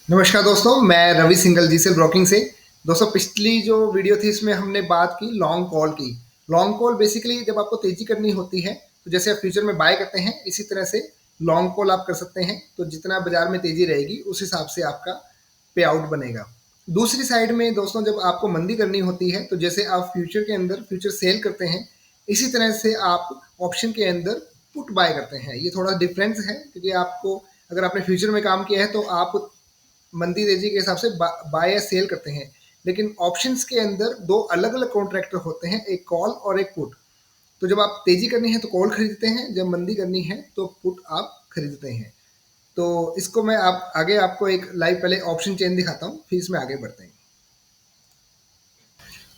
नमस्कार दोस्तों, मैं रवि सिंघल जीसेल ब्रोकिंग से। दोस्तों, पिछली जो वीडियो थी इसमें हमने बात की लॉन्ग कॉल की। लॉन्ग कॉल बेसिकली जब आपको तेजी करनी होती है तो जैसे आप फ्यूचर में बाय करते हैं इसी तरह से लॉन्ग कॉल आप कर सकते हैं। तो जितना बाजार में तेजी रहेगी उस हिसाब से आपका पे आउट बनेगा। दूसरी साइड में दोस्तों, जब आपको मंदी करनी होती है तो जैसे आप फ्यूचर के अंदर फ्यूचर सेल करते हैं इसी तरह से आप ऑप्शन के अंदर पुट बाय करते हैं। ये थोड़ा डिफरेंस है क्योंकि आपको अगर आपने फ्यूचर में काम किया है तो आप मंदी तेजी के हिसाब से बाय या सेल करते हैं। लेकिन ऑप्शंस के अंदर दो अलग अलग कॉन्ट्रैक्टर होते हैं, एक कॉल और एक पुट। तो जब आप तेजी करनी है तो कॉल खरीदते हैं, जब मंदी करनी है तो पुट आप खरीदते हैं। तो इसको मैं आप आगे आपको एक लाइव पहले ऑप्शन चेन दिखाता हूँ, फिर इसमें आगे बढ़ते हैं।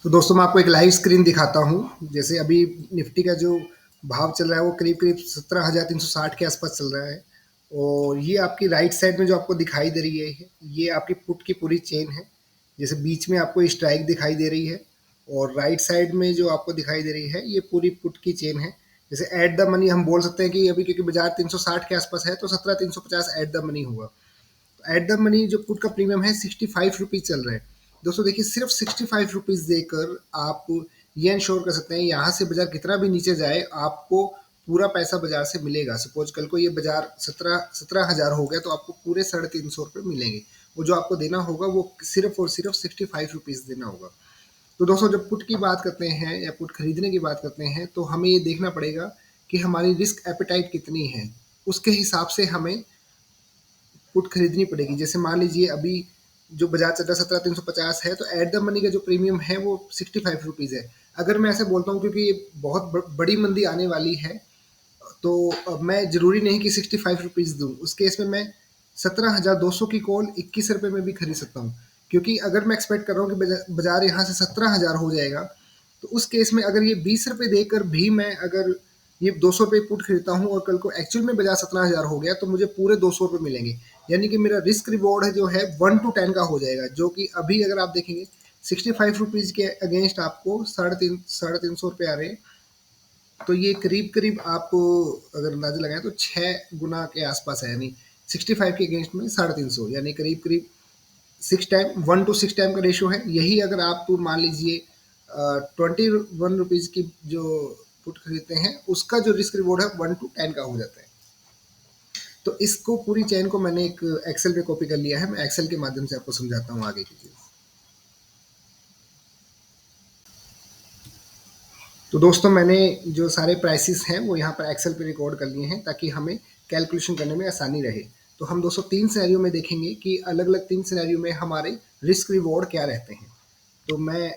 तो दोस्तों, मैं आपको एक लाइव स्क्रीन दिखाता हूँ। जैसे अभी निफ्टी का जो भाव चल रहा है वो करीब करीब 17,360 के आसपास चल रहा है। और ये आपकी राइट साइड में जो आपको दिखाई दे रही है ये आपकी पुट की पूरी चेन है। जैसे बीच में आपको स्ट्राइक दिखाई दे रही है और राइट साइड में जो आपको दिखाई दे रही है ये पूरी पुट की चेन है। जैसे एट द मनी हम बोल सकते हैं कि अभी क्योंकि बाजार 360 के आसपास है तो 17,350 एट द मनी होगा। एट द मनी जो पुट का प्रीमियम है 65 रुपीज़ चल रहा है। दोस्तों देखिए, सिर्फ 65 रुपीज़ देकर आप ये इंश्योर कर सकते हैं यहाँ से बाजार कितना भी नीचे जाए आपको पूरा पैसा बाजार से मिलेगा। सपोज कल को ये बाजार 17,000 हो गया तो आपको पूरे 350 रुपये मिलेंगे। वो जो आपको देना होगा वो सिर्फ और सिर्फ 65 रुपीज़ देना होगा। तो दोस्तों, जब पुट की बात करते हैं या पुट खरीदने की बात करते हैं तो हमें ये देखना पड़ेगा कि हमारी रिस्क एपेटाइट कितनी है। उसके हिसाब से हमें पुट खरीदनी पड़ेगी। जैसे मान लीजिए अभी जो बजाज चल रहा 17,350 है तो एट द मनी का जो प्रीमियम है वो 65 रुपीज़ है। अगर मैं ऐसे बोलता हूँ क्योंकि ये बहुत बड़ी मंदी आने वाली है तो मैं ज़रूरी नहीं कि 65 रुपीज़ दूँ। उस केस में मैं 17,200 की कॉल 21 रुपये में भी खरीद सकता हूँ। क्योंकि अगर मैं एक्सपेक्ट कर रहा हूँ कि बाजार यहाँ से 17,000 हो जाएगा तो उस केस में अगर ये 20 रुपये देकर भी मैं अगर ये 200 रुपये पुट खरीदता हूँ और कल को एक्चुअल में बाजार 17,000 हो गया तो मुझे पूरे 200 रुपये मिलेंगे। यानी कि मेरा रिस्क रिवॉर्ड है जो है 1 to 10 का हो जाएगा, जो कि अभी अगर आप देखेंगे 65 रुपीज़ के अगेंस्ट आपको साढ़े तीन सौ रुपये आ रहे हैं। तो ये करीब करीब आप अगर अंदाजा लगाएं तो 6 गुना के आसपास है। यानी 65 के अगेंस्ट में 350, यानी करीब करीब 6 टाइम 1 to 6 टाइम का रेशियो है। यही अगर आप मान लीजिए 21 रुपीज़ की जो पुट खरीदते हैं उसका जो रिस्क रिवॉर्ड है 1 to 10 का हो जाता है। तो इसको पूरी चेन को मैंने एक एक्सेल पे कॉपी कर लिया है। मैं एक्सेल के माध्यम से आपको समझाता हूँ आगे की चीज़। तो दोस्तों, मैंने जो सारे प्राइसेस हैं वो यहाँ पर एक्सेल पे रिकॉर्ड कर लिए हैं ताकि हमें कैलकुलेशन करने में आसानी रहे। तो हम दोस्तों 3 सिनेरियो में देखेंगे कि अलग अलग 3 सिनेरियो में हमारे रिस्क रिवॉर्ड क्या रहते हैं। तो मैं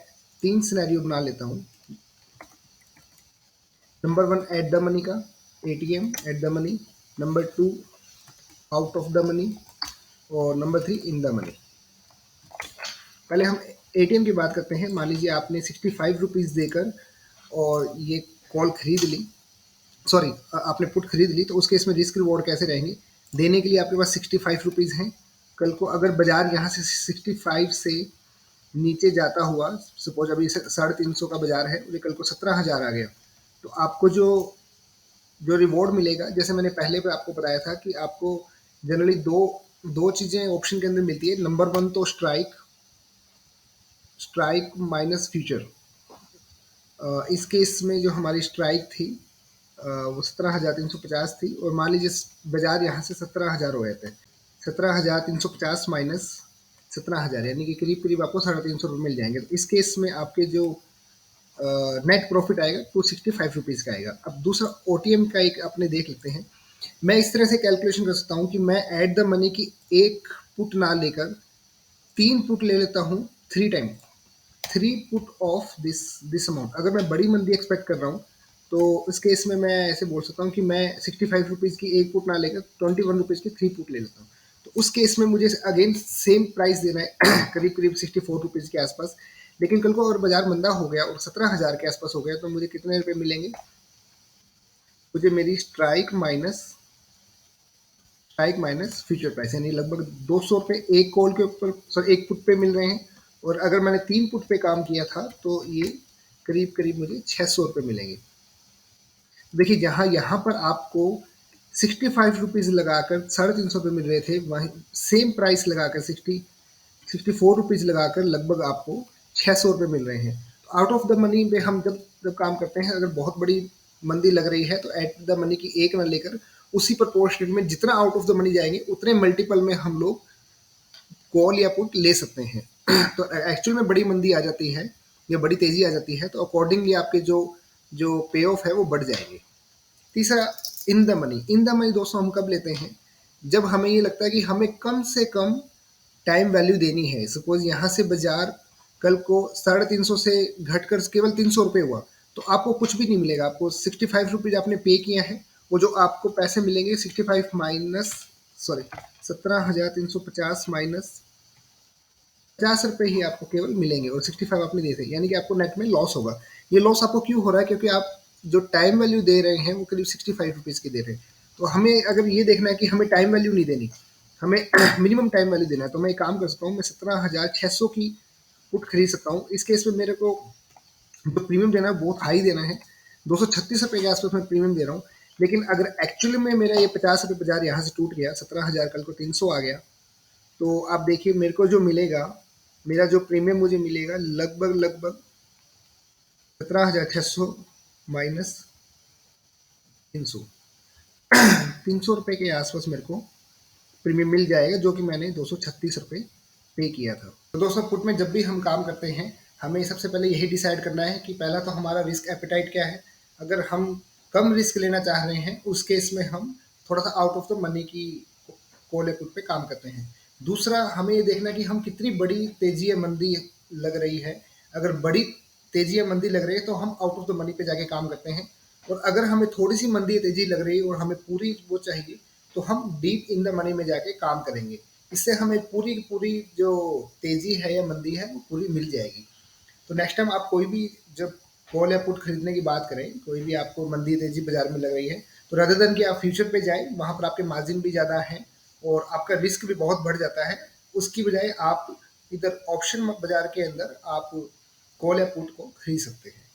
3 सिनेरियो बना लेता हूँ। नंबर 1 एट द मनी का, ATM at the money. Number 2 out of the money और नंबर 3 इन द मनी। पहले हम एटीएम की बात करते हैं। मान लीजिए आपने 65 रुपीज़ देकर और ये कॉल खरीद ली, सॉरी आपने पुट खरीद ली। तो उस केस में रिस्क रिवॉर्ड कैसे रहेंगे? देने के लिए आपके पास 65 रुपीज़ हैं। कल को अगर बाजार यहाँ से 65 से नीचे जाता हुआ, सपोज अभी 350 का बाजार है और ये कल को 17,000 आ गया, तो आपको जो जो रिवॉर्ड मिलेगा, जैसे मैंने पहले पे आपको बताया था कि आपको जनरली दो दो चीज़ें ऑप्शन के अंदर मिलती है। नंबर 1 तो स्ट्राइक स्ट्राइक माइनस फ्यूचर। इस केस में जो हमारी स्ट्राइक थी वो 17,350 थी और मान लीजिए बाजार यहाँ से 17,000 हो गए थे। 17,350 माइनस 17,000 यानी कि करीब करीब आपको 350 रुपये मिल जाएंगे। तो इस केस में आपके जो नेट प्रॉफिट आएगा वो 65 रुपीज़ का आएगा। अब दूसरा ओटीएम का एक अपने देख लेते हैं। मैं इस तरह से कैलकुलेशन कर सकता हूँ कि मैं एट द मनी की एक पुट ना लेकर 3 पुट ले लेता हूँ 3 time. 3 put off this amount. अगर मैं बड़ी मंदी एक्सपेक्ट कर रहा हूँ तो इस केस में मैं ऐसे बोल सकता हूँ कि मैं 65 रुपीज़ की एक पुट ना लेकर 21 रुपीज़ की 3 पुट ले लेता हूँ। तो उस केस में मुझे अगेन सेम प्राइस देना है करीब करीब 64 रुपीज़ के आसपास। लेकिन कल को और बाजार मंदा हो गया और 17,000 के आसपास हो गया तो मुझे कितने रुपए मिलेंगे? मुझे मेरी स्ट्राइक माइनस फ्यूचर प्राइस यानी लगभग 200 रुपये एक कॉल के ऊपर, सॉरी एक पुट पे मिल रहे हैं। और अगर मैंने 3 पुट पे काम किया था तो ये करीब करीब मुझे 600 रुपये मिलेंगे। देखिए, जहाँ यहाँ पर आपको ₹65 लगाकर 350 पे मिल रहे थे, वहीं सेम प्राइस लगाकर 64 रुपीज़ लगाकर लगभग आपको ₹600 मिल रहे हैं। तो आउट ऑफ द मनी पे हम जब जब काम करते हैं, अगर बहुत बड़ी मंदी लग रही है तो एट द मनी की एक ना लेकर उसी प्रोपोर्शनेट में जितना आउट ऑफ द मनी जाएंगे उतने मल्टीपल में हम लोग कॉल या पुट ले सकते हैं। तो एक्चुअल में बड़ी मंदी आ जाती है या बड़ी तेजी आ जाती है तो अकॉर्डिंगली आपके जो जो पे ऑफ है वो बढ़ जाएंगे। तीसरा, इन द मनी दोस्तों हम कब लेते हैं, जब हमें ये लगता है कि हमें कम से कम टाइम वैल्यू देनी है। सपोज यहाँ से बाजार कल को 350 से घटकर केवल 300 रुपये हुआ तो आपको कुछ भी नहीं मिलेगा। आपको 65 रुपीज आपने पे किया है, वो जो आपको पैसे मिलेंगे 65 माइनस सॉरी 17,350 माइनस 50 रुपये ही आपको केवल मिलेंगे और 65 आपने दिए थे, यानी कि आपको नेट में लॉस होगा। ये लॉस आपको क्यों हो रहा है, क्योंकि आप जो टाइम वैल्यू दे रहे हैं वो करीब 65 रुपीज़ की दे रहे हैं। तो हमें अगर ये देखना है कि हमें टाइम वैल्यू नहीं देनी, हमें मिनिमम टाइम वैल्यू देना है, तो मैं एक काम कर सकता हूँ, मैं 17,600 की पुट खरीद सकता हूँ। इस केस में मेरे को जो प्रीमियम देना है बहुत हाई देना है, 236 रुपये के आसपास मैं प्रीमियम दे रहा हूँ। लेकिन अगर एक्चुअली में मेरा ये 50 रुपये बाजार यहाँ से टूट गया, 17,000 कल को 300 आ गया, तो आप देखिए मेरे को जो मिलेगा, मेरा जो प्रीमियम मुझे मिलेगा लगभग लगभग 17,600 माइनस 300, 300 रुपये के आसपास मेरे को प्रीमियम मिल जाएगा, जो कि मैंने 236 रुपये पे किया था। तो दोस्तों पुट में जब भी हम काम करते हैं हमें सबसे पहले यही डिसाइड करना है कि पहला तो हमारा रिस्क एपेटाइट क्या है। अगर हम कम रिस्क लेना चाह रहे हैं उस केस में हम थोड़ा सा आउट ऑफ द मनी की कॉल या पुट पे काम करते हैं। दूसरा, हमें ये देखना कि हम कितनी बड़ी तेजी या मंदी लग रही है। अगर बड़ी तेजी या मंदी लग रही है तो हम आउट ऑफ द मनी पे जाके काम करते हैं, और अगर हमें थोड़ी सी मंदी या तेजी लग रही है और हमें पूरी वो चाहिए तो हम डीप इन द मनी में जाके काम करेंगे। इससे हमें पूरी पूरी जो तेजी है या मंदी है वो पूरी मिल जाएगी। तो नेक्स्ट टाइम आप कोई भी जब कॉल या पुट खरीदने की बात करें, कोई भी आपको मंदी तेजी बाजार में लग रही है, तो रादर देन कि आप फ्यूचर पे जाएं, वहां पर आपके मार्जिन भी ज़्यादा है और आपका रिस्क भी बहुत बढ़ जाता है। उसकी बजाय आप इधर ऑप्शन बाजार के अंदर आप कॉल या पुट को खरीद सकते हैं।